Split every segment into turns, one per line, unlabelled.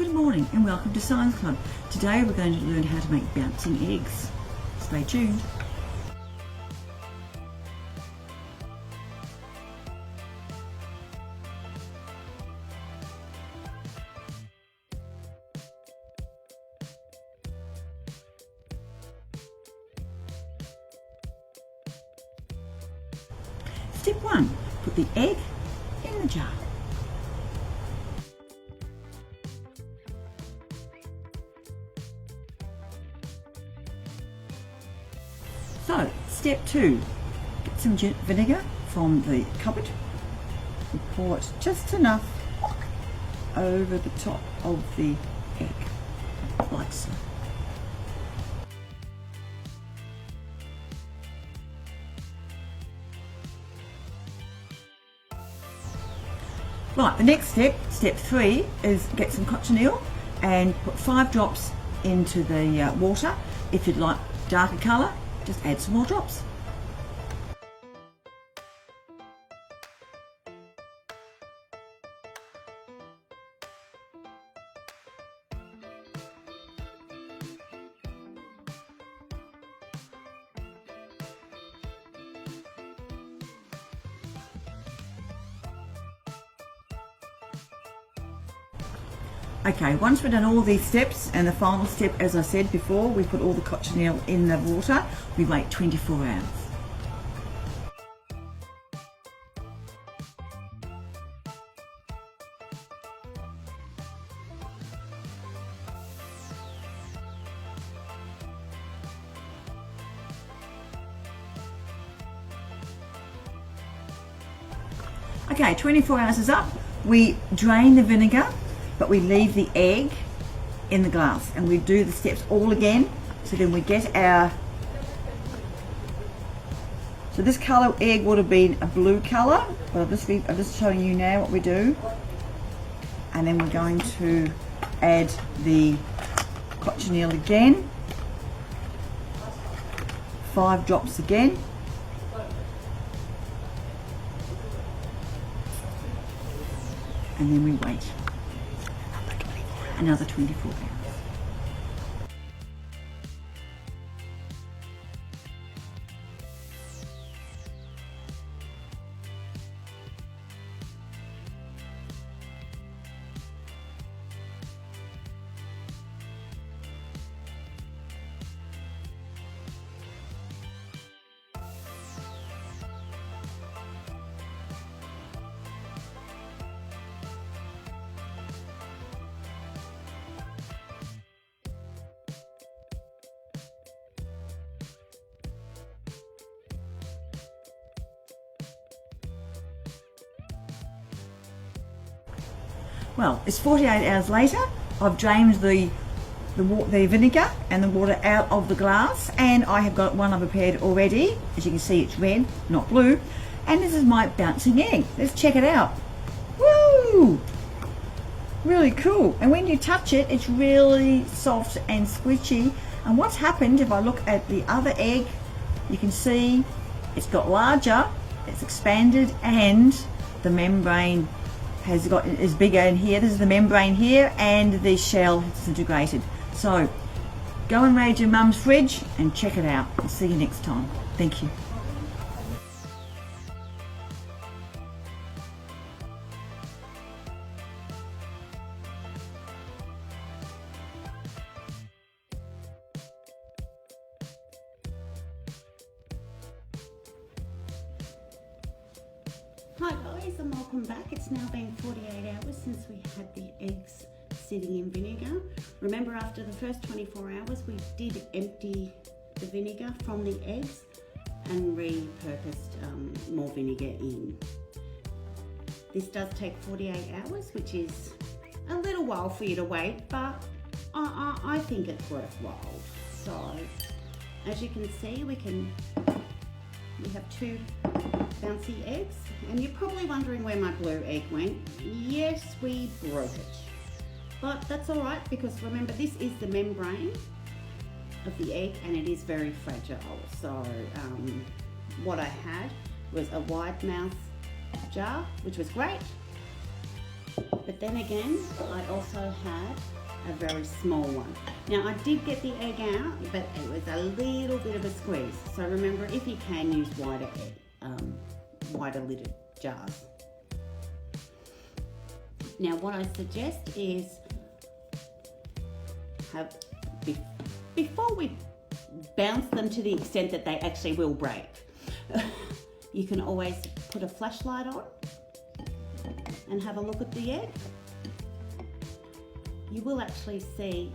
Good morning and welcome to Science Club. Today we're going to learn how to make bouncing eggs. Stay tuned. Step 1. Put the egg in the jar. So, step 2, get some vinegar from the cupboard and pour it just enough over the top of the egg, like so. Right, the next step, step 3, is get some cochineal and put 5 drops into the water. If you'd like darker colour, just add some more drops. Okay, once we've done all these steps, and the final step, as I said before, we put all the cochineal in the water, we wait 24 hours. Okay, 24 hours is up. We drain the vinegar, but we leave the egg in the glass, and we do the steps all again. So then we get our, so this colour egg would have been a blue colour, but I'm just showing you now what we do. And then we're going to add the cochineal again, 5 drops again. And then we wait another 24 hours. Well, it's 48 hours later. I've drained the vinegar and the water out of the glass, and I have got one I've prepared already. As you can see, it's red, not blue. And this is my bouncing egg. Let's check it out. Woo! Really cool. And when you touch it, it's really soft and squishy. And what's happened, if I look at the other egg, you can see it's got larger, it's expanded, and the membrane is bigger in here. This is the membrane here, and the shell has disintegrated. So go and raid your mum's fridge and check it out. I'll see you next time. Thank you.
Hi guys, and welcome back. It's now been 48 hours since we had the eggs sitting in vinegar. Remember, after the first 24 hours we did empty the vinegar from the eggs and repurposed more vinegar in. This does take 48 hours, which is a little while for you to wait, but I think it's worthwhile. So as you can see, we have 2 bouncy eggs, and you're probably wondering where my blue egg went. Yes, we broke it, but that's all right, because remember, this is the membrane of the egg and it is very fragile. So what I had was a wide mouth jar, which was great, But then again, I also had a very small one. Now I did get the egg out, but it was a little bit of a squeeze. So remember, if you can, use wider lidded jars. Now what I suggest is before we bounce them to the extent that they actually will break, you can always put a flashlight on and have a look at the egg. You will actually see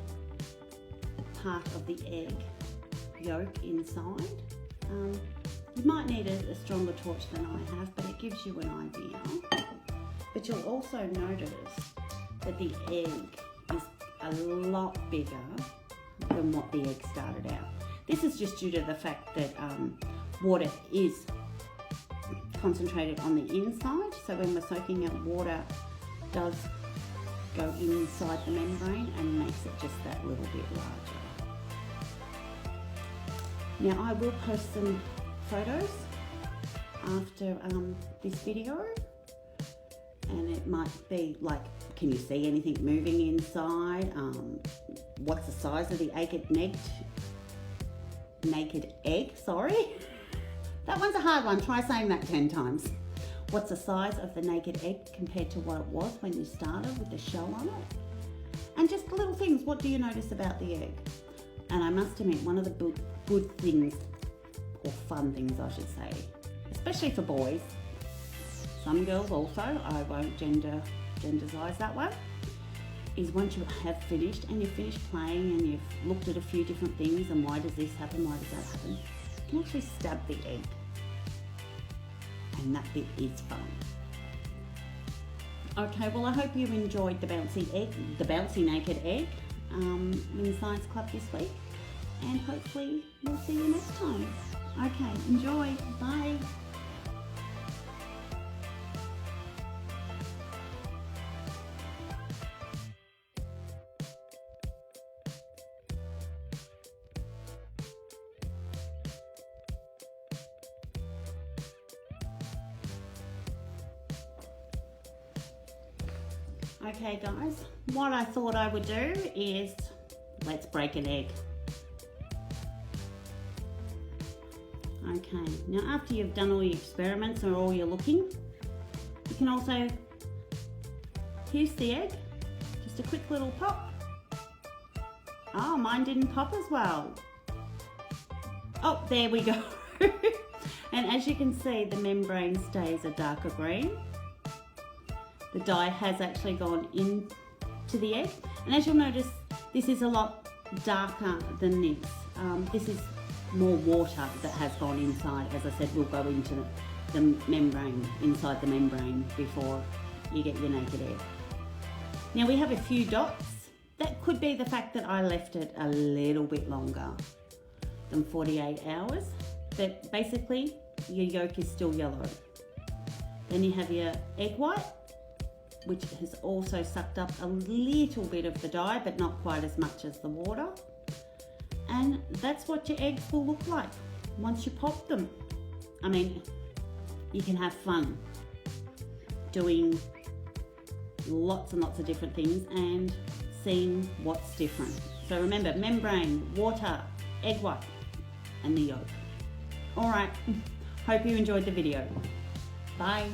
part of the egg yolk inside. You might need a stronger torch than I have, but it gives you an idea. But you'll also notice that the egg is a lot bigger than what the egg started out. This is just due to the fact that water is concentrated on the inside, so when we're soaking it, water does go inside the membrane and makes it just that little bit larger. Now I will post some photos after this video, and it might be like, can you see anything moving inside? What's the size of the naked egg, sorry. That one's a hard one, try saying that 10 times. What's the size of the naked egg compared to what it was when you started with the shell on it? And just little things, what do you notice about the egg? And I must admit, one of the good things, or fun things I should say, especially for boys, some girls also, I won't gender-size that one, is once you have finished and you've finished playing and you've looked at a few different things and why does this happen, why does that happen, you can actually stab the egg. And that bit is fun. Okay, well I hope you enjoyed the bouncy naked egg in the Science Club this week, and hopefully we'll see you next time. Okay, enjoy, bye. Okay guys, what I thought I would do is, let's break an egg. Okay, now after you've done all your experiments or all your looking, you can also, here's the egg, just a quick little pop. Oh, mine didn't pop as well. Oh, there we go. And as you can see, the membrane stays a darker green. The dye has actually gone into the egg, and as you'll notice, this is a lot darker than this. This is more water that has gone inside. As I said, will go into the membrane, inside the membrane, before you get your naked egg. Now we have a few dots. That could be the fact that I left it a little bit longer than 48 hours, but basically your yolk is still yellow. Then you have your egg white, which has also sucked up a little bit of the dye, but not quite as much as the water. And that's what your eggs will look like once you pop them. I mean, you can have fun doing lots and lots of different things and seeing what's different. So remember, membrane, water, egg white, and the yolk. All right, hope you enjoyed the video. Bye.